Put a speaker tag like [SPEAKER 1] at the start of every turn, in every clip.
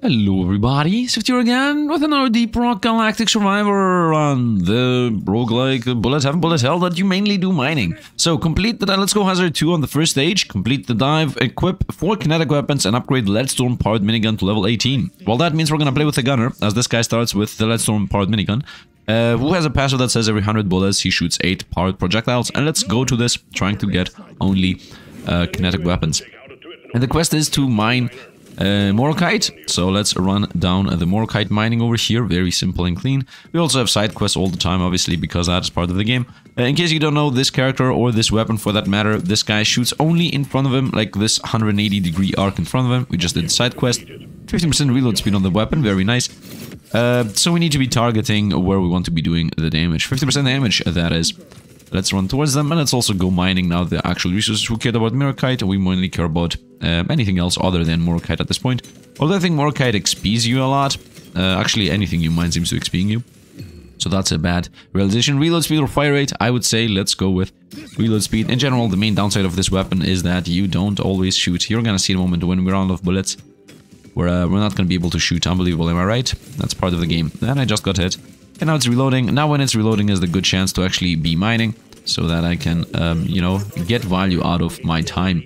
[SPEAKER 1] Hello everybody, Sifd here again with another Deep Rock Galactic Survivor on the Roguelike Bullet Heaven, Bullet Hell that you mainly do mining. So complete the Let's Go Hazard 2 on the first stage, complete the dive, equip 4 kinetic weapons and upgrade the Leadstorm powered minigun to level 18. Well, that means we're gonna play with the gunner, as this guy starts with the Leadstorm powered minigun, who has a passive that says every 100 bullets he shoots 8 powered projectiles, and let's go to this trying to get only kinetic weapons. And the quest is to mine Morokite, so let's run down the Morokite mining over here, very simple and clean. We also have side quests all the time, obviously, because that is part of the game. In case you don't know, this character, or this weapon for that matter, this guy shoots only in front of him, like this 180-degree arc in front of him. We just did the side quest. 15% reload speed on the weapon, very nice. So we need to be targeting where we want to be doing the damage. 50% damage, that is. Let's run towards them, and let's also go mining now the actual resources. Who cared about Morokite? We mainly care about anything else other than Morokite at this point. Although I think Morokite XPs you a lot. Actually, anything you mine seems to XPing you. So that's a bad realization. Reload speed or fire rate? I would say let's go with reload speed. In general, the main downside of this weapon is that you don't always shoot. You're gonna see the moment when we're out of bullets, where we're not gonna be able to shoot. Unbelievable, am I right? That's part of the game. Then I just got hit. And now it's reloading. Now when it's reloading is the good chance to actually be mining, so that I can, you know, get value out of my time.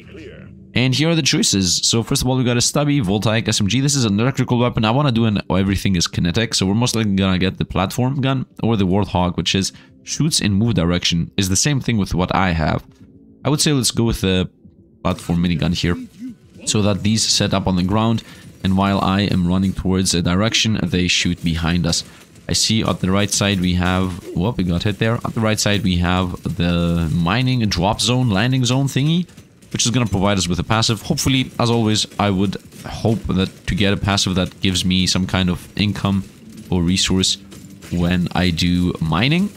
[SPEAKER 1] And here are the choices. So first of all, we got a stubby voltaic SMG. This is an electrical weapon. I want to do everything is kinetic, so we're most likely gonna get the platform gun or the warthog, which is shoots in move direction. Is the same thing with what I have. I would say let's go with the platform minigun here, so that these set up on the ground, and while I am running towards a direction, they shoot behind us. I see at the right side we have... Whoop, we got hit there. At the right side we have the mining drop zone, landing zone thingy, which is going to provide us with a passive. Hopefully, as always, I would hope that to get a passive that gives me some kind of income or resource when I do mining.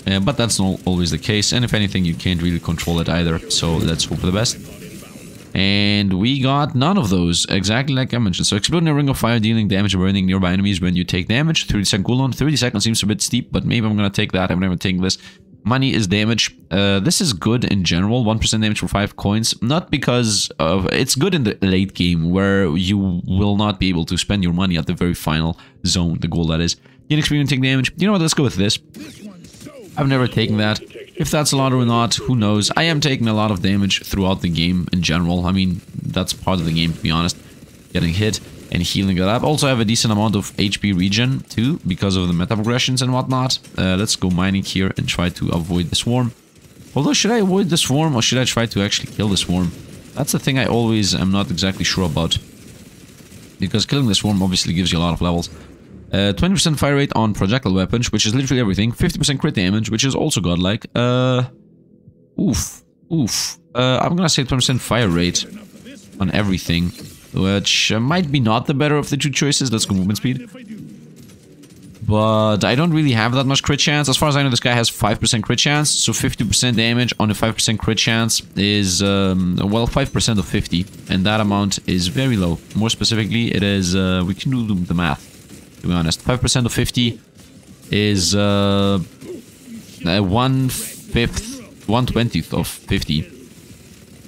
[SPEAKER 1] But that's not always the case, and if anything, you can't really control it either, so let's hope for the best. And we got none of those, exactly like I mentioned. So exploding a ring of fire, dealing damage and burning nearby enemies when you take damage. 30-second cooldown. 30 seconds seems a bit steep, but maybe I'm gonna take that. I've never taken this. Money is damage. This is good in general. 1% damage for 5 coins. Not because of... It's good in the late game, where you will not be able to spend your money at the very final zone, the goal that is. Gain experience, take damage. You know what, let's go with this. I've never taken that. If that's a lot or not, who knows. I am taking a lot of damage throughout the game in general. I mean, that's part of the game, to be honest. Getting hit and healing it up. Also, I have a decent amount of HP regen, too, because of the meta progressions and whatnot. Let's go mining here and try to avoid the swarm. Although, should I avoid the swarm, or should I try to actually kill the swarm? That's the thing I always am not exactly sure about. Because killing the swarm obviously gives you a lot of levels. 20% fire rate on projectile weapons, which is literally everything. 50% crit damage, which is also godlike. Oof. I'm gonna say 20% fire rate on everything, which might be not the better of the two choices. Let's go movement speed. But I don't really have that much crit chance. As far as I know, this guy has 5% crit chance, so 50% damage on a 5% crit chance is, well, 5% of 50, and that amount is very low. More specifically, it is, we can do the math. To be honest, 5% of 50 is 1/20th of 50,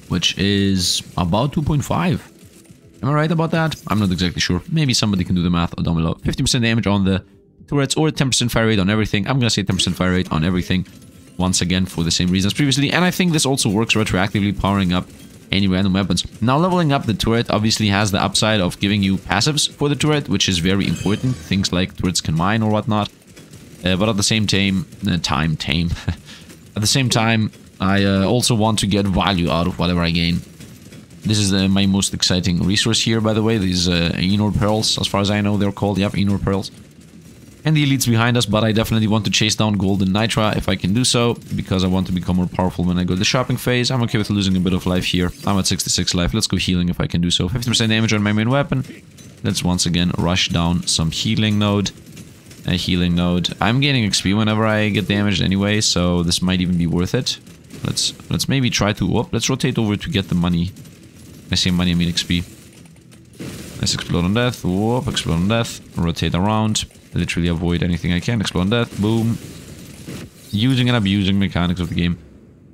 [SPEAKER 1] which is about 2.5. Am I right about that? I'm not exactly sure. Maybe somebody can do the math down below. 50% damage on the turrets, or 10% fire rate on everything. I'm gonna say 10% fire rate on everything, once again for the same reasons previously, and I think this also works retroactively, powering up any random weapons. Now, leveling up the turret obviously has the upside of giving you passives for the turret, which is very important. Things like turrets can mine or whatnot. But at the same time, at the same time, I also want to get value out of whatever I gain. This is my most exciting resource here, by the way. These Xieroeh pearls, as far as I know, they're called. Yep, Xieroeh pearls. And the elites behind us, but I definitely want to chase down golden nitra if I can do so, because I want to become more powerful when I go to the shopping phase. I'm okay with losing a bit of life here. I'm at 66 life. Let's go healing if I can do so. 50% damage on my main weapon. Let's once again rush down some healing node. A healing node. I'm gaining XP whenever I get damaged anyway, so this might even be worth it. Let's maybe try to... Whoop, let's rotate over to get the money. I say money, I mean XP. Let's explode on death. Whoop, explode on death. Rotate around. Literally avoid anything I can. Explode on death. Boom. Using and abusing mechanics of the game.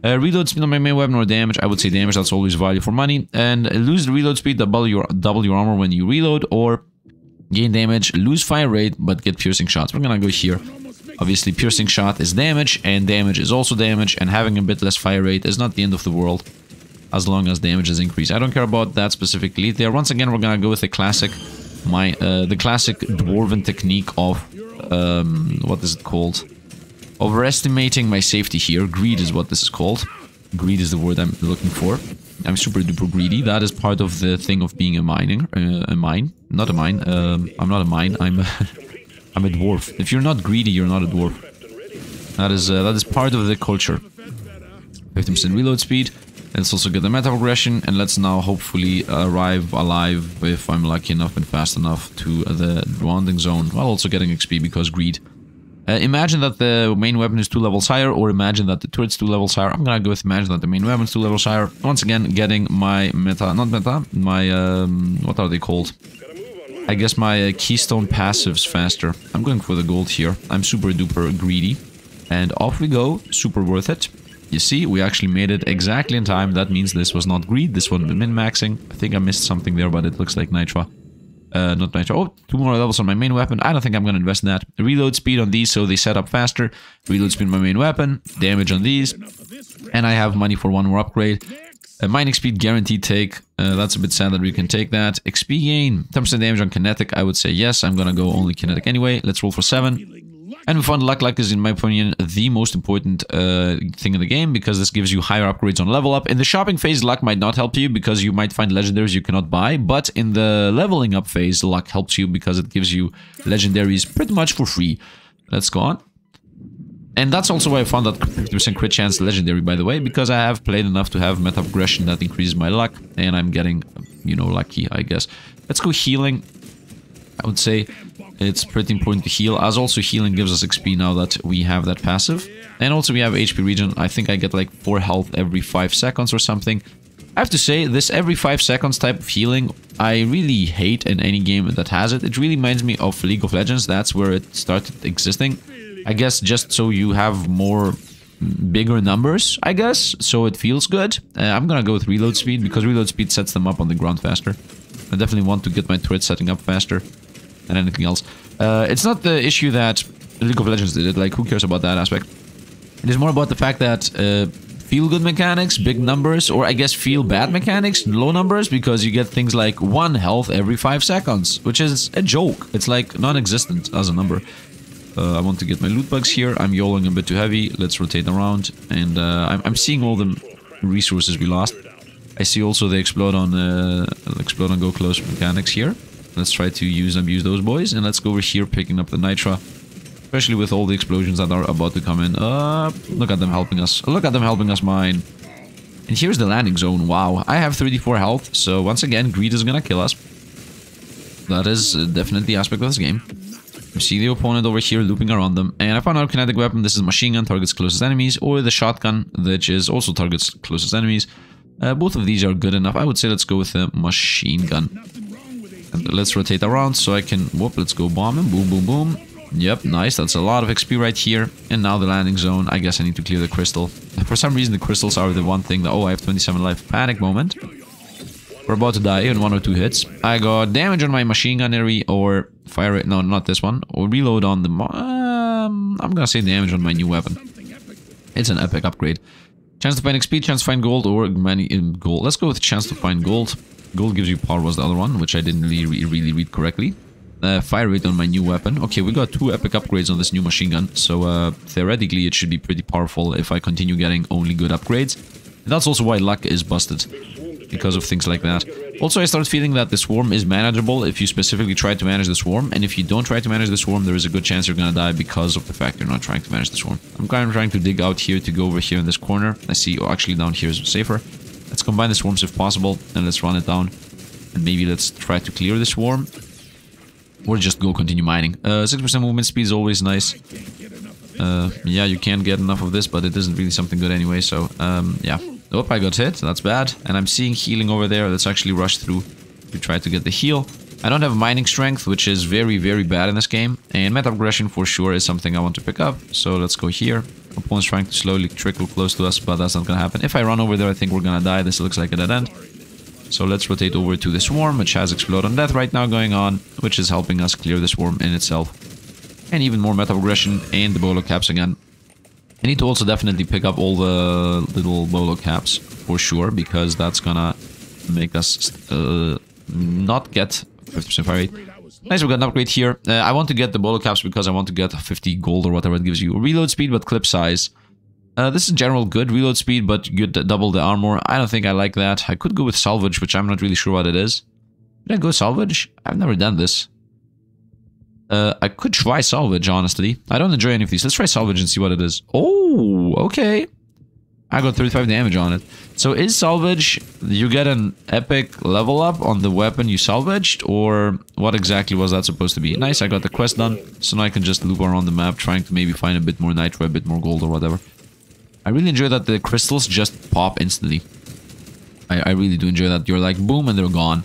[SPEAKER 1] Reload speed on my main weapon or damage. I would say damage, that's always value for money. And lose the reload speed, double your armor when you reload, or Gain damage, lose fire rate, but get piercing shots. We're gonna go here. Obviously, piercing shot is damage, and damage is also damage, and having a bit less fire rate is not the end of the world, as long as damage is increased. I don't care about that specifically. There, once again, we're gonna go with the classic, the classic dwarven technique of, what is it called? Overestimating my safety here. Greed is what this is called. Greed is the word I'm looking for. I'm super duper greedy. That is part of the thing of being a miner. Not a mine. I'm not a mine. I'm I'm a dwarf. If you're not greedy, you're not a dwarf. That is part of the culture. 50% reload speed. Let's also get the meta progression, and let's now hopefully arrive alive, if I'm lucky enough and fast enough, to the rounding zone, while also getting XP because greed. Imagine that the main weapon is 2 levels higher, or imagine that the turret's 2 levels higher. I'm gonna go with imagine that the main weapon is 2 levels higher. Once again, getting my my, what are they called? I guess my keystone passives faster. I'm going for the gold here. I'm super duper greedy. And off we go, super worth it. You see, we actually made it exactly in time. That means this was not greed, this was min-maxing. I think I missed something there, but it looks like nitro. Not nitro. Oh, 2 more levels on my main weapon. I don't think I'm going to invest in that. Reload speed on these, so they set up faster. Reload speed on my main weapon. Damage on these. And I have money for 1 more upgrade. Mining speed guaranteed take. That's a bit sad that we can take that. XP gain. 10% damage on kinetic. I would say yes. I'm going to go only kinetic anyway. Let's roll for 7. And we found luck. Luck is, in my opinion, the most important thing in the game, because this gives you higher upgrades on level up. In the shopping phase, luck might not help you because you might find legendaries you cannot buy. But in the leveling up phase, luck helps you because it gives you legendaries pretty much for free. Let's go on. And that's also why I found that 50% crit chance legendary, by the way, because I have played enough to have meta progression that increases my luck. And I'm getting, you know, lucky, I guess. Let's go healing. I would say it's pretty important to heal, as also healing gives us XP now that we have that passive. And also we have HP regen. I think I get like 4 health every 5 seconds or something. I have to say, this every 5 seconds type of healing, I really hate in any game that has it. It really reminds me of League of Legends. That's where it started existing. I guess just so you have more bigger numbers, I guess, so it feels good. I'm gonna go with reload speed, because reload speed sets them up on the ground faster. I definitely want to get my turret setting up faster than anything else. It's not the issue that League of Legends did it, like who cares about that aspect. It is more about the fact that feel good mechanics, big numbers, or I guess feel bad mechanics, low numbers, because you get things like 1 health every 5 seconds, which is a joke. It's like non-existent as a number. I want to get my loot bugs here. I'm YOLOing a bit too heavy. Let's rotate around, and I'm seeing all the resources we lost. I see also the explode on go close mechanics here. Let's try to use and abuse those boys, and let's go over here picking up the nitra, especially with all the explosions that are about to come in. Look at them helping us. Look at them helping us mine. And here's the landing zone. Wow, I have 34 health, so once again, greed is gonna kill us. That is definitely the aspect of this game. You see the opponent over here looping around them, and I found out kinetic weapon. This is machine gun, targets closest enemies, or the shotgun, which is also targets closest enemies. Both of these are good enough. I would say let's go with the machine gun. And let's rotate around so I can... Whoop, let's go bombing. Boom, boom, boom. Yep, nice. That's a lot of XP right here. And now the landing zone. I guess I need to clear the crystal. For some reason, the crystals are the one thing that... Oh, I have 27 life. Panic moment. We're about to die in 1 or 2 hits. I got damage on my machine gunnery, or fire rate. No, not this one. Or reload on the... I'm gonna say damage on my new weapon. It's an epic upgrade. Chance to find XP, chance to find gold, or gold. Let's go with chance to find gold. Gold gives you power was the other one, which I didn't really read correctly. Fire rate on my new weapon. Okay, we got 2 epic upgrades on this new machine gun, so theoretically it should be pretty powerful if I continue getting only good upgrades. And that's also why luck is busted, because of things like that. Also, I started feeling that the swarm is manageable if you specifically try to manage the swarm, and if you don't try to manage the swarm, there is a good chance you're gonna die because of the fact you're not trying to manage the swarm. I'm kind of trying to dig out here to go over here in this corner. I see, oh, actually down here is safer. Let's combine the swarms if possible, and let's run it down. And maybe let's try to clear the swarm. Or just go continue mining. 6% movement speed is always nice. Yeah, you can't get enough of this, but it isn't really something good anyway, so, yeah. Oh, I got hit. That's bad. And I'm seeing healing over there. Let's actually rush through to try to get the heal. I don't have mining strength, which is very bad in this game. And meta progression for sure is something I want to pick up. So let's go here. Opponent's trying to slowly trickle close to us, but that's not gonna happen. If I run over there, I think we're gonna die. This looks like a dead end. So let's rotate over to the swarm, which has Explode on Death right now going on, which is helping us clear the swarm in itself. And even more meta progression and the bolo caps again. I need to also definitely pick up all the little bolo caps for sure, because that's gonna make us not get 50% fire rate. Nice, we got an upgrade here. I want to get the bolo caps because I want to get 50 gold or whatever it gives you. Reload speed, but clip size. This is general good. Reload speed, but you get double the armor. I don't think I like that. I could go with salvage, which I'm not really sure what it is. Did I go salvage? I've never done this. I could try salvage, honestly. I don't enjoy any of these. Let's try salvage and see what it is. Oh, okay. I got 35 damage on it. So is salvage, you get an epic level up on the weapon you salvaged? Or what exactly was that supposed to be? Nice, I got the quest done. So now I can just loop around the map trying to maybe find a bit more nitro, a bit more gold or whatever. I really enjoy that the crystals just pop instantly. I really do enjoy that. You're like, boom, and they're gone.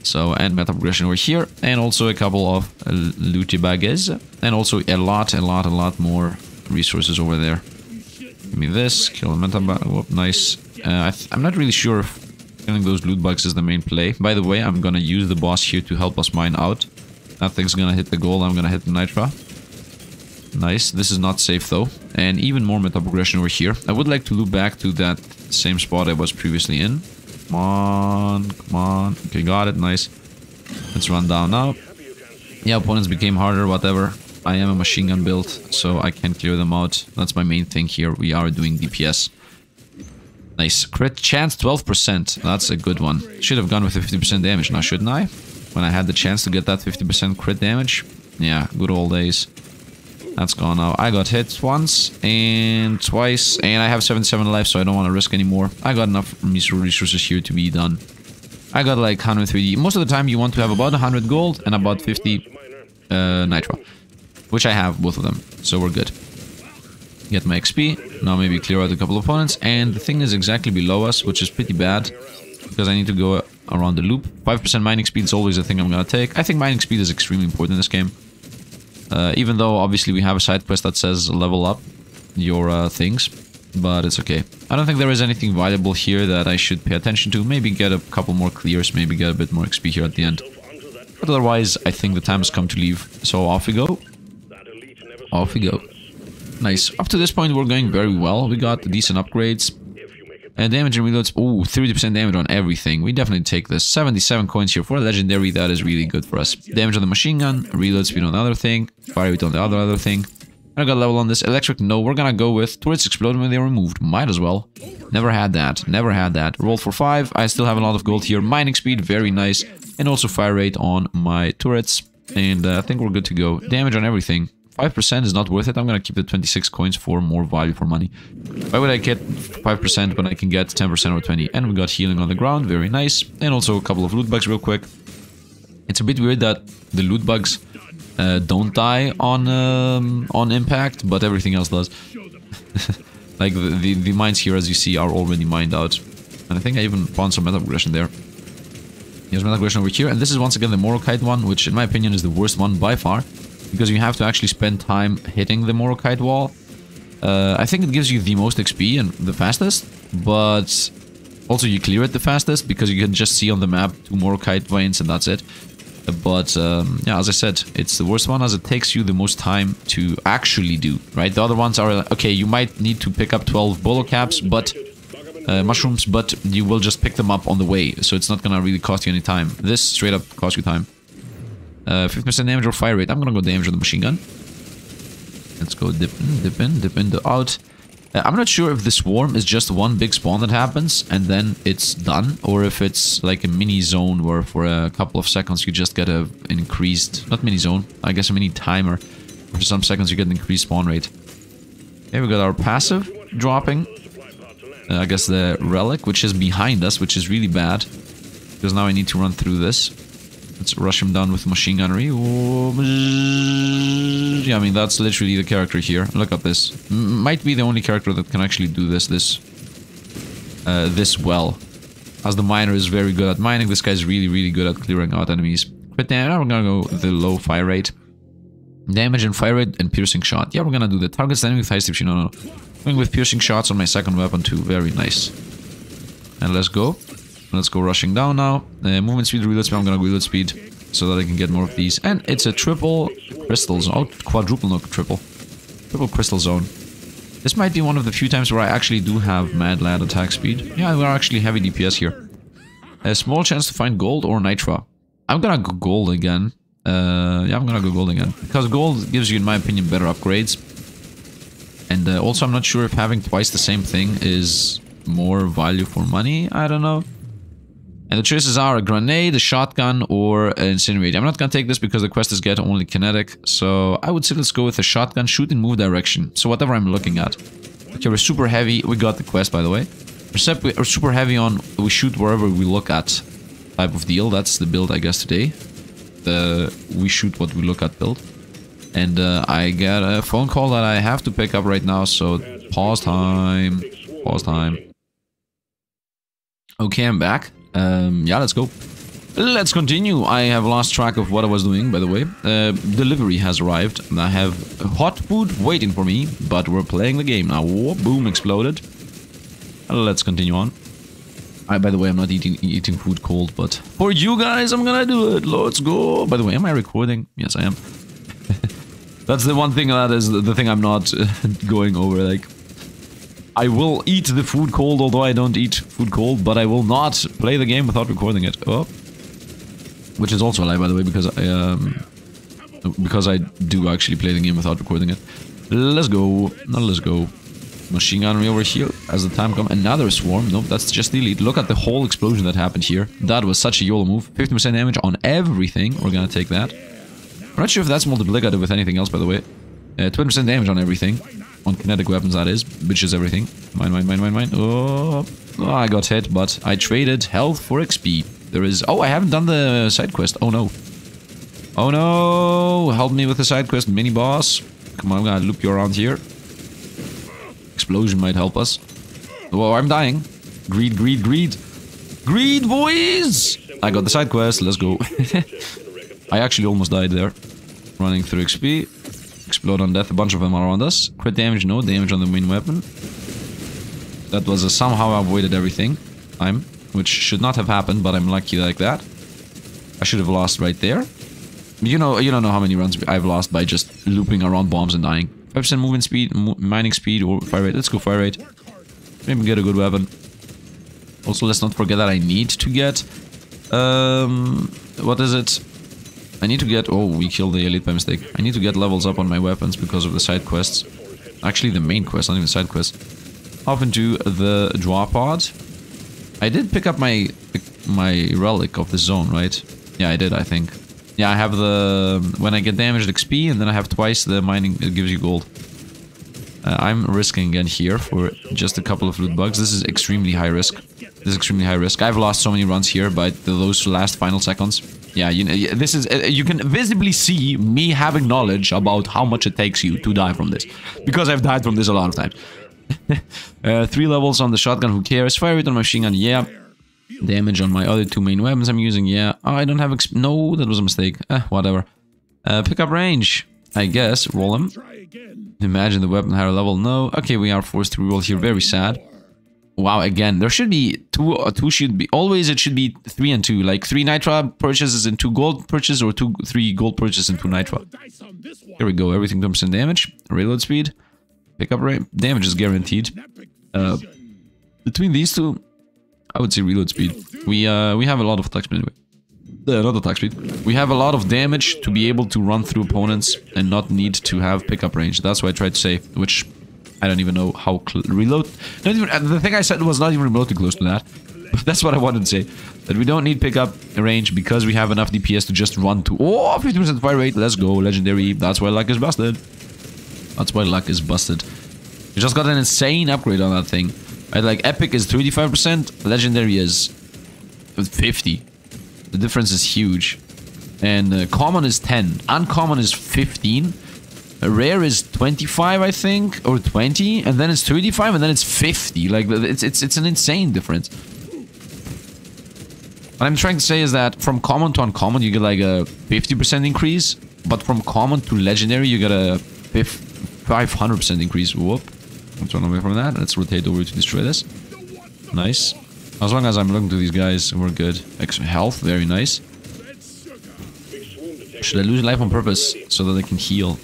[SPEAKER 1] So, and meta progression over here. And also a couple of looty bags. And also a lot more resources over there. Give me this. Kill the meta bag. Whoop, nice. I'm not really sure if killing those loot bugs is the main play. By the way, I'm gonna use the boss here to help us mine out. That thing's gonna hit the gold. I'm gonna hit the nitra. Nice. This is not safe though. And even more meta progression over here. I would like to loop back to that same spot I was previously in. Come on, come on. Okay, got it. Nice. Let's run down now. Yeah, opponents became harder, whatever. I am a machine gun build, so I can clear them out. That's my main thing here. We are doing DPS. Nice. Crit chance 12%. That's a good one. Should have gone with 50% damage now, shouldn't I? When I had the chance to get that 50% crit damage. Yeah, good old days. That's gone now. I got hit once and twice, and I have 77 life, so I don't want to risk anymore. I got enough resources here to be done. I got like 103. Most of the time you want to have about 100 gold and about 50 nitro, which I have both of them, so we're good. Get my XP. Now maybe clear out a couple of opponents, and the thing is exactly below us, which is pretty bad because I need to go around the loop. 5% mining speed is always the thing I'm gonna take. I think mining speed is extremely important in this game. Even though obviously we have a side quest that says level up your things, but it's okay. I don't think there is anything valuable here that I should pay attention to. Maybe get a couple more clears, maybe get a bit more XP here at the end. But otherwise, I think the time has come to leave. So off we go. Off we go. Nice. Up to this point, we're going very well. We got decent upgrades. And damage and reloads. Ooh, 30% damage on everything. We definitely take this. 77 coins here for a legendary. That is really good for us. Damage on the machine gun. Reload speed on the other thing. Fire rate on the other thing. I got level on this. Electric, no. We're gonna go with turrets explode when they're removed. Might as well. Never had that. Never had that. Roll for 5. I still have a lot of gold here. Mining speed, very nice. And also fire rate on my turrets. And I think we're good to go. Damage on everything. 5% is not worth it. I'm gonna keep the 26 coins for more value for money. Why would I get 5% when I can get 10% or 20? And we got healing on the ground, very nice. And also a couple of loot bugs real quick. It's a bit weird that the loot bugs don't die on impact, but everything else does. Like the mines here, as you see, are already mined out. And I think I even found some meta progression there. Here's meta progression over here. And this is once again the Morokite one, which in my opinion is the worst one by far. Because you have to actually spend time hitting the Morokite wall. I think it gives you the most XP and the fastest, but also you clear it the fastest because you can just see on the map 2 Morokite veins and that's it. But yeah, as I said, it's the worst one as it takes you the most time to actually do, right? The other ones are, okay, you might need to pick up 12 bolo caps, but mushrooms, but you will just pick them up on the way, so it's not gonna really cost you any time. This straight up costs you time. 50% damage or fire rate. I'm gonna go damage with the machine gun. Let's go dip in, out. I'm not sure if the swarm is just one big spawn that happens and then it's done, or if it's like a mini zone where for a couple of seconds you just get an increased, not mini zone, I guess a mini timer. For some seconds you get an increased spawn rate. Okay, we got our passive dropping. I guess the relic, which is behind us, which is really bad. Because now I need to run through this. Let's rush him down with machine gunnery. Oh, yeah, I mean, that's literally the character here. Look at this. Might be the only character that can actually do this well. As the miner is very good at mining, this guy's really good at clearing out enemies. But then we're gonna go with the low fire rate. Damage and fire rate and piercing shot. Yeah, we're gonna do the target standing with high step. No. Going with piercing shots on my second weapon too. Very nice. And let's go. Let's go rushing down now. Movement speed, reload speed. I'm gonna reload speed so that I can get more of these. And it's a triple crystal zone. Oh, quadruple, no, triple. Triple crystal zone. This might be one of the few times where I actually do have mad lad attack speed. Yeah, we're actually heavy DPS here. A small chance to find gold or nitra. I'm gonna go gold again. Yeah, I'm gonna go gold again. Because gold gives you, in my opinion, better upgrades. And also, I'm not sure if having twice the same thing is more value for money. I don't know. And the choices are a grenade, a shotgun, or an incinerate. I'm not gonna take this because the quest is get only kinetic. So I would say let's go with a shotgun, shoot in move direction. So whatever I'm looking at. Okay, we're super heavy. We got the quest, by the way. We're super heavy on we shoot wherever we look at type of deal. That's the build, I guess, today. The we shoot what we look at build. And I get a phone call that I have to pick up right now. So pause time. Pause time. Okay, I'm back. Yeah, let's go. Let's continue. I have lost track of what I was doing, by the way. Delivery has arrived. And I have hot food waiting for me, but we're playing the game now. Whoa, boom, exploded. Let's continue on. By the way, I'm not eating food cold, but for you guys, I'm gonna do it. Let's go. By the way, am I recording? Yes, I am. That's the one thing that is the thing I'm not going over, like... I will eat the food cold, although I don't eat food cold, but I will not play the game without recording it. Oh. Which is also a lie, by the way, because I do actually play the game without recording it. Let's go. Now let's go. Machine gunnery over here as the time comes. Another swarm. Nope, that's just the elite. Look at the whole explosion that happened here. That was such a YOLO move. 50% damage on everything. We're gonna take that. I'm not sure if that's multiplicative with anything else, by the way. 20% damage on everything. On kinetic weapons, that is. Which is everything. Mine. Oh, I got hit, but I traded health for XP. There is... Oh, I haven't done the side quest. Oh, no. Oh, no. Help me with the side quest, mini boss. Come on, I'm gonna loop you around here. Explosion might help us. Whoa, I'm dying. Greed. Greed, boys! I got the side quest. Let's go. I actually almost died there. Running through XP. Explode on death. A bunch of them are around us. Crit damage, no damage on the main weapon. That was a somehow I avoided everything. Which should not have happened, but I'm lucky like that. I should have lost right there. You don't know how many runs I've lost by just looping around bombs and dying. 5% movement speed, mining speed, or fire rate. Let's go fire rate. Maybe get a good weapon. Also, let's not forget that I need to get... what is it? I need to get... Oh, we killed the elite by mistake. I need to get levels up on my weapons because of the side quests. Actually, the main quest, not even side quest. Hop into the dwarf pod. I did pick up my relic of the zone, right? Yeah, I did, I think. Yeah, I have the... When I get damaged XP, and then I have twice the mining, it gives you gold. I'm risking again here for just a couple of loot bugs. This is extremely high risk. This is extremely high risk. I've lost so many runs here by those last final seconds. Yeah, you know, this is... you can visibly see me having knowledge about how much it takes you to die from this. Because I've died from this a lot of times. 3 levels on the shotgun, who cares? Fire rate on my machine gun, yeah. Damage on my other 2 main weapons I'm using, yeah. Oh, I don't have no, that was a mistake. Whatever. Pick up range, I guess. Roll him. Imagine the weapon higher level, no. Okay, we are forced to reroll here, very sad. Wow, again, there should be 2 should be, always it should be 3 and 2. Like 3 nitra purchases and 2 gold purchases, or 3 gold purchases and 2 nitra. Here we go, everything 10% damage. Reload speed. Pick up rate. Damage is guaranteed. Between these two, I would say reload speed. We have a lot of attack speed anyway. Not attack speed. We have a lot of damage to be able to run through opponents and not need to have pickup range. That's what I tried to say, which I don't even know how reload. Not even the thing I said was not even remotely close to that. But that's what I wanted to say. That we don't need pickup range because we have enough DPS to just run to. Oh, 50% fire rate. Let's go, legendary. That's why luck is busted. That's why luck is busted. We just got an insane upgrade on that thing. Right, like epic is 35%, legendary is 50. The difference is huge. And common is 10, uncommon is 15. Rare is 25, I think, or 20, and then it's 35, and then it's 50. Like it's an insane difference. What I'm trying to say is that from common to uncommon, you get like a 50% increase, but from common to legendary, you get a 500% increase. Whoop. Let's run away from that. Let's rotate over to destroy this. Nice. As long as I'm looking to these guys, we're good. Extra health, very nice. Should I lose life on purpose so that I can heal?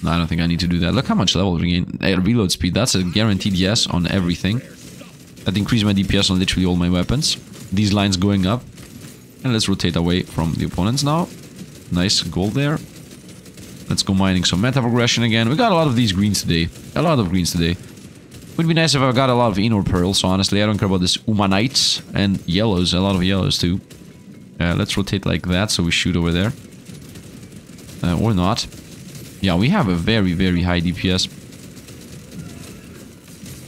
[SPEAKER 1] No, I don't think I need to do that. Look how much level we gain. Reload speed, that's a guaranteed yes on everything. That increased my DPS on literally all my weapons. These lines going up. And let's rotate away from the opponents now. Nice gold there. Let's go mining some meta progression again. We got a lot of these greens today. A lot of greens today. Would be nice if I got a lot of inner pearls, honestly. I don't care about this Umanites and yellows. A lot of yellows too. Let's rotate like that so we shoot over there. Or not. Yeah, we have a very, very high DPS.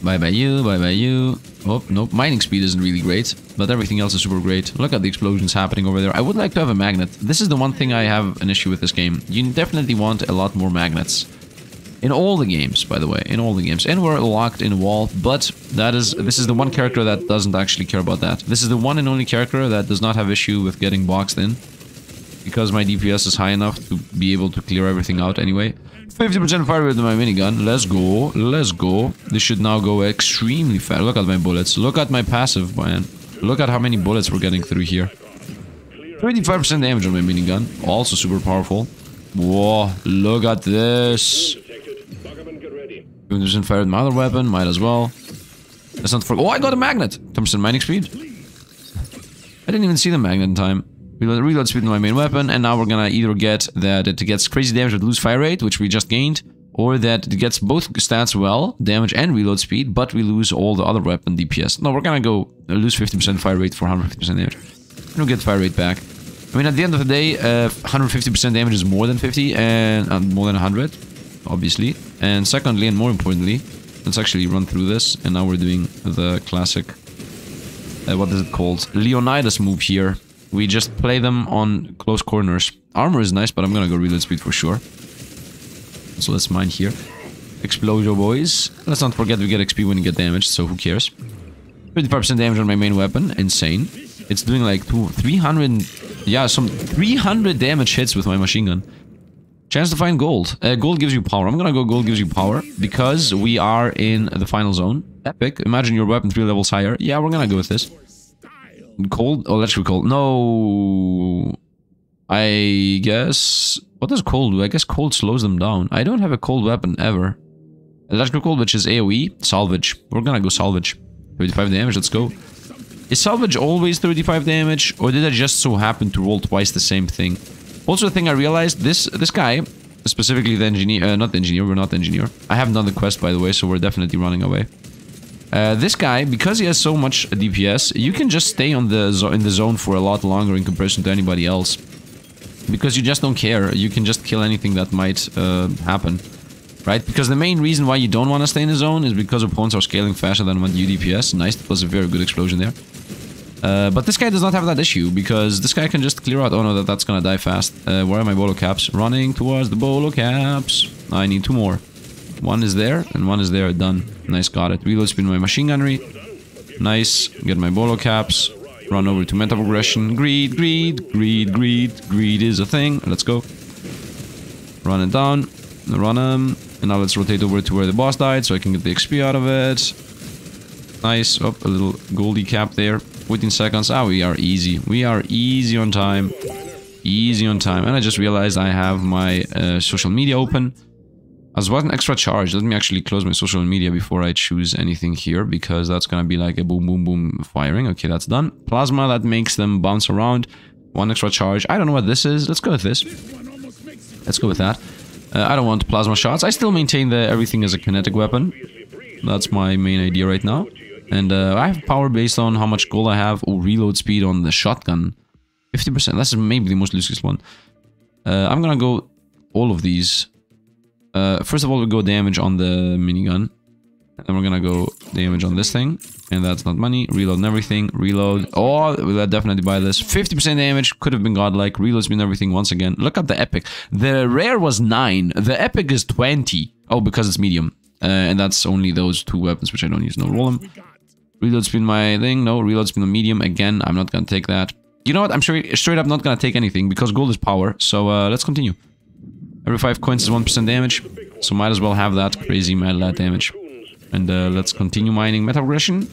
[SPEAKER 1] Bye-bye you, bye-bye you. Oh, nope. Mining speed isn't really great, but everything else is super great. Look at the explosions happening over there. I would like to have a magnet. This is the one thing I have an issue with this game. You definitely want a lot more magnets. In all the games, by the way. In all the games. And we're locked in a wall, but this is the one character that doesn't actually care about that. This is the one and only character that does not have issue with getting boxed in. Because my DPS is high enough to be able to clear everything out anyway. 50% fire rate with my minigun. Let's go. Let's go. This should now go extremely fast. Look at my bullets. Look at my passive, man. Look at how many bullets we're getting through here. 35% damage on my minigun. Also super powerful. Whoa. Look at this. 50% fire with my other weapon. Might as well. Let's not forget. Oh, I got a magnet. 10% mining speed. I didn't even see the magnet in time. Reload speed in my main weapon, and now we're gonna either get that it gets crazy damage but lose fire rate, which we just gained, or that it gets both stats well, damage and reload speed, but we lose all the other weapon DPS. No, we're gonna go lose 50% fire rate for 150% damage. And we'll get fire rate back. I mean, at the end of the day, 150% damage is more than 50, and more than 100, obviously. And secondly, and more importantly, let's actually run through this, and now we're doing the classic, what is it called? Leonidas move here. We just play them on close corners. Armor is nice, but I'm gonna go reload speed for sure. So let's mine here. Explosion, boys. Let's not forget we get XP when you get damaged, so who cares? 35% damage on my main weapon. Insane. It's doing like 300... Yeah, some 300 damage hits with my machine gun. Chance to find gold. Gold gives you power. I'm gonna go gold gives you power because we are in the final zone. Epic. Imagine your weapon 3 levels higher. Yeah, we're gonna go with this. Cold? Oh, electrical cold. No. I guess... What does cold do? I guess cold slows them down. I don't have a cold weapon ever. Electrical cold, which is AoE. Salvage. We're gonna go salvage. 35 damage, let's go. Is salvage always 35 damage? Or did I just so happen to roll twice the same thing? Also, the thing I realized, this guy, specifically the engineer... not the engineer, we're not the engineer. I haven't done the quest, by the way, so we're definitely running away. This guy, because he has so much DPS, you can just stay on in the zone for a lot longer in comparison to anybody else. Because you just don't care. You can just kill anything that might happen. Right? Because the main reason why you don't want to stay in the zone is because opponents are scaling faster than what you DPS. Nice, that was a very good explosion there. But this guy does not have that issue, because this guy can just clear out... Oh no, that's gonna die fast. Where are my bolo caps? Running towards the bolo caps. I need 2 more. One is there, and one is there. Done. Nice, got it. Reload speed my machine gunnery. Nice. Get my bolo caps. Run over to meta progression. Greed, greed, greed, greed. Greed is a thing. Let's go. Run it down. Run them. And now let's rotate over to where the boss died, so I can get the XP out of it. Nice. Oh, a little goldie cap there. 14 seconds. Ah, we are easy. We are easy on time. Easy on time. And I just realized I have my social media open. As well as an extra charge. Let me actually close my social media before I choose anything here, because that's gonna be like a boom, boom, boom firing. Okay, that's done. Plasma, that makes them bounce around. 1 extra charge. I don't know what this is. Let's go with this. Let's go with that. I don't want plasma shots. I still maintain that everything is a kinetic weapon. That's my main idea right now. And I have power based on how much gold I have. Oh, reload speed on the shotgun. 50%. That's maybe the most useless one. I'm gonna go all of these. First of all, we go damage on the minigun. And then we're gonna go damage on this thing. And that's not money. Reload and everything. Reload. Oh, we'll definitely buy this. 50% damage. Could have been godlike. Reload speed and everything once again. Look at the epic. The rare was 9. The epic is 20. Oh, because it's medium. And that's only those 2 weapons, which I don't use. No, roll them. Reload speed my thing. No, reload speed on medium. Again, I'm not gonna take that. You know what? I'm straight up not gonna take anything, because gold is power. So, let's continue. Every 5 coins is 1% damage, so might as well have that crazy mad lad damage. And let's continue mining meta progression.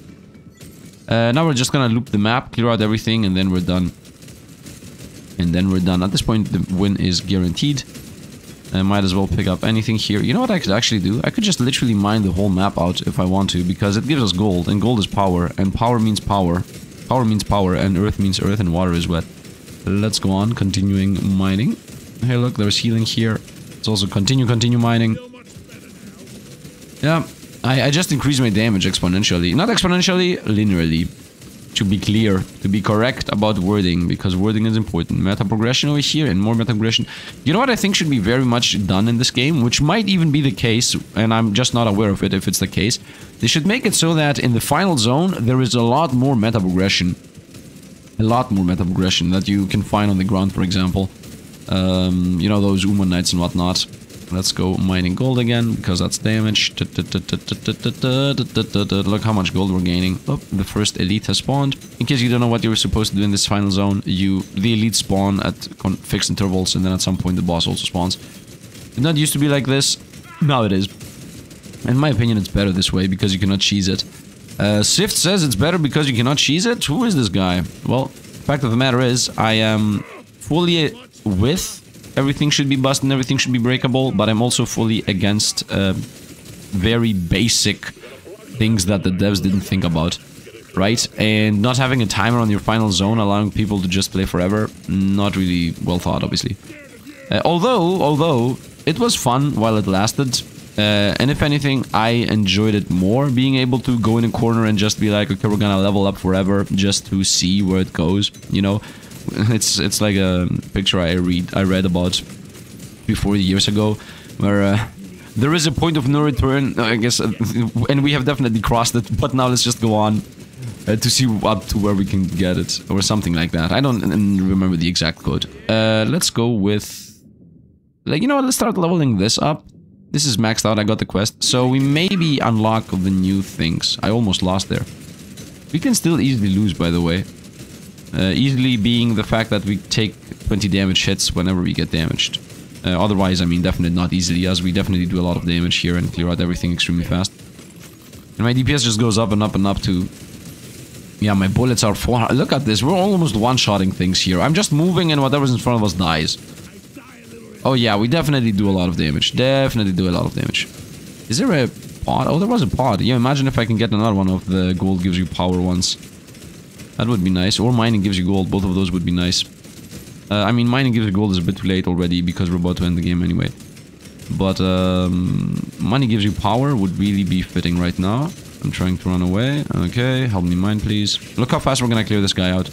[SPEAKER 1] Now we're just gonna loop the map, clear out everything, and then we're done. At this point, the win is guaranteed. I might as well pick up anything here. You know what I could actually do? I could just literally mine the whole map out if I want to, because it gives us gold, and gold is power, and power means power. Power means power, and earth means earth, and water is wet. Let's go on, continuing mining. Hey look, there's healing here. Let's also continue mining. Yeah, I just increased my damage exponentially. Not exponentially, linearly. To be clear, to be correct about wording, because wording is important. Meta progression over here and more meta progression. You know what I think should be very much done in this game, which might even be the case, and I'm just not aware of it if it's the case. They should make it so that in the final zone, there is a lot more meta progression. A lot more meta progression that you can find on the ground, for example. You know, those Umanites and whatnot. Let's go mining gold again, because that's damage. Look how much gold we're gaining. Oh, the first elite has spawned. In case you don't know what you're supposed to do in this final zone, the elite spawn at fixed intervals, and then at some point the boss also spawns. It not used to be like this. Now it is. In my opinion, it's better this way, because you cannot cheese it. Sifd says it's better because you cannot cheese it? Who is this guy? Well, fact of the matter is, I am fully with everything should be busted and everything should be breakable, but I'm also fully against very basic things that the devs didn't think about, right? And not having a timer on your final zone, allowing people to just play forever, not really well thought, obviously. Although it was fun while it lasted, and if anything, I enjoyed it more, being able to go in a corner and just be like, okay, we're gonna level up forever, just to see where it goes, you know? It's like a picture I read about 3-4 years ago, where there is a point of no return, I guess, and we have definitely crossed it, but now let's just go on to see up to where we can get it, or something like that. I don't remember the exact quote. Let's go with, like, you know what, let's start leveling this up. This is maxed out, I got the quest, so we maybe unlock the new things. I almost lost there. We can still easily lose, by the way. Easily being the fact that we take 20 damage hits whenever we get damaged. Otherwise, I mean, definitely not easily, as we definitely do a lot of damage here and clear out everything extremely fast. And my DPS just goes up and up and up to... Yeah, my bullets are 400. Look at this, we're almost one-shotting things here. I'm just moving and whatever's in front of us dies. Oh yeah, we definitely do a lot of damage. Definitely do a lot of damage. Is there a pod? Oh, there was a pod. Yeah, imagine if I can get another one of the gold gives you power ones. That would be nice. Or mining gives you gold. Both of those would be nice. I mean, mining gives you gold is a bit too late already, because we're about to end the game anyway. But money gives you power would really be fitting right now. I'm trying to run away. Okay, help me mine, please. Look how fast we're gonna clear this guy out.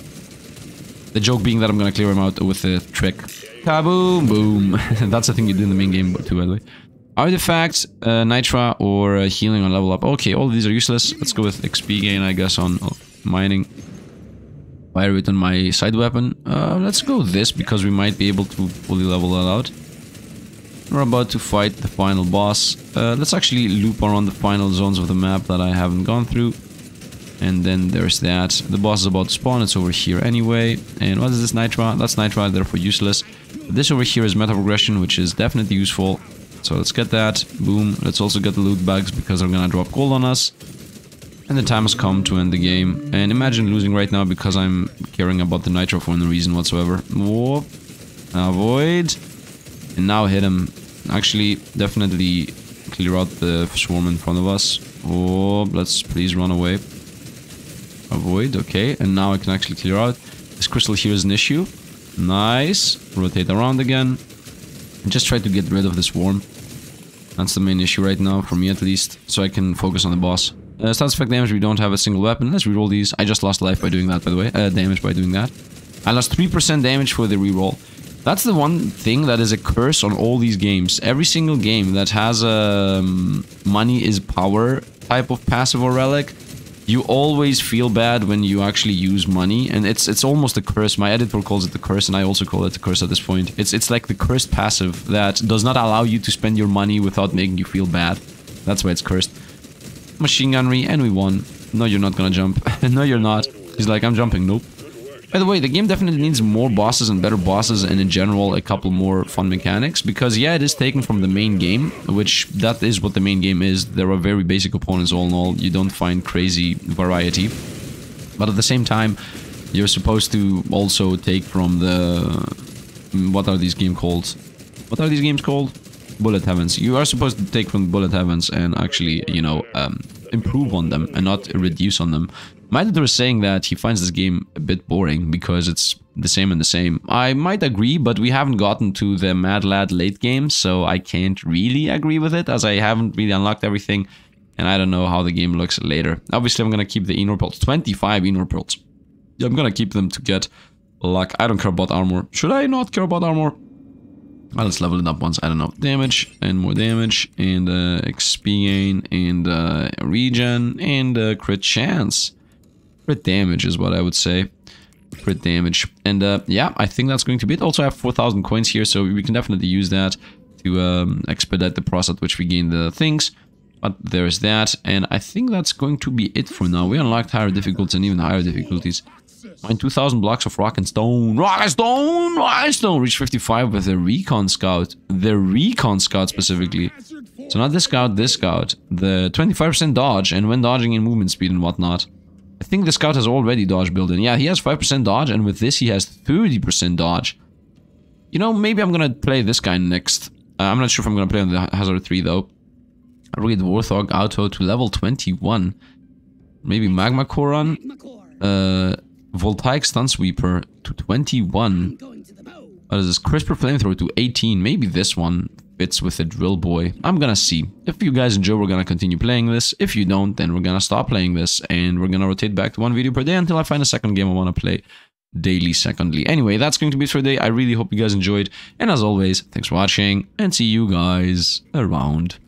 [SPEAKER 1] The joke being that I'm gonna clear him out with a trick. Kaboom! Boom! That's the thing you do in the main game too, by the way. Artifacts, Nitra, or healing on level up. Okay, all of these are useless. Let's go with XP gain, I guess, on mining. Fire it on my side weapon. Let's go with this, because we might be able to fully level that out. We're about to fight the final boss. Let's actually loop around the final zones of the map that I haven't gone through. And then there's that. The boss is about to spawn, it's over here anyway. And what is this Nitra? That's Nitra, therefore useless. This over here is meta progression, which is definitely useful. So let's get that. Boom. Let's also get the loot bags, because they're gonna drop gold on us. And the time has come to end the game. And imagine losing right now because I'm caring about the Nitro for no reason whatsoever. Whoop. Avoid. And now hit him. Actually, definitely clear out the swarm in front of us. Oh, let's please run away. Avoid, okay. And now I can actually clear out. This crystal here is an issue. Nice. Rotate around again. And just try to get rid of the swarm. That's the main issue right now, for me at least. So I can focus on the boss. Stats effect damage, we don't have a single weapon. Let's reroll these. I just lost life by doing that, by the way. Damage by doing that. I lost 3% damage for the reroll. That's the one thing that is a curse on all these games. Every single game that has a money is power type of passive or relic, you always feel bad when you actually use money, and it's almost a curse. My editor calls it the curse, and I also call it the curse at this point. It's like the cursed passive that does not allow you to spend your money without making you feel bad. That's why it's cursed. Machine gunnery, and we won. No, you're not gonna jump. No, you're not. He's like, I'm jumping. Nope. By the way, the game definitely needs more bosses and better bosses, and in general a couple more fun mechanics, because yeah, it is taken from the main game, which that is what the main game is. There are very basic opponents all in all. You don't find crazy variety. But at the same time, you're supposed to also take from the... What are these games called? What are these games called? Bullet Heavens. You are supposed to take from Bullet Heavens and actually, you know, improve on them and not reduce on them. My editor is saying that he finds this game a bit boring because it's the same and the same. I might agree, but we haven't gotten to the Mad Lad late game, so I can't really agree with it, as I haven't really unlocked everything, and I don't know how the game looks later. Obviously, I'm gonna keep the Enor Pearls. 25 Enor Pearls. I'm gonna keep them to get luck. I don't care about armor. Should I not care about armor? Well, let's level it up once. I don't know. Damage and more damage and XP gain and regen and crit chance. Crit damage is what I would say. Crit damage. And yeah, I think that's going to be it. Also, I have 4,000 coins here, so we can definitely use that to expedite the process at which we gain the things. But there's that, and I think that's going to be it for now. We unlocked higher difficulties and even higher difficulties. Mine 2,000 blocks of rock and stone. Rock and stone! Rock and stone! Reach 55 with the Recon Scout. The Recon Scout specifically. So not this scout, this scout. The 25% dodge, and when dodging in movement speed and whatnot. I think the scout has already dodge built in. Yeah, he has 5% dodge, and with this he has 30% dodge. You know, maybe I'm gonna play this guy next. I'm not sure if I'm gonna play on the Hazard 3 though. I'll read Warthog Auto to level 21. Maybe Magma Koran. Voltaic Stun Sweeper to 21. What is this? Crisper Flamethrower to 18. Maybe this one fits with the Drill Boy. I'm gonna see. If you guys enjoy, we're gonna continue playing this. If you don't, then we're gonna stop playing this. And we're gonna rotate back to one video per day until I find a second game I wanna play daily secondly. Anyway, that's going to be it for today. I really hope you guys enjoyed. And as always, thanks for watching. And see you guys around.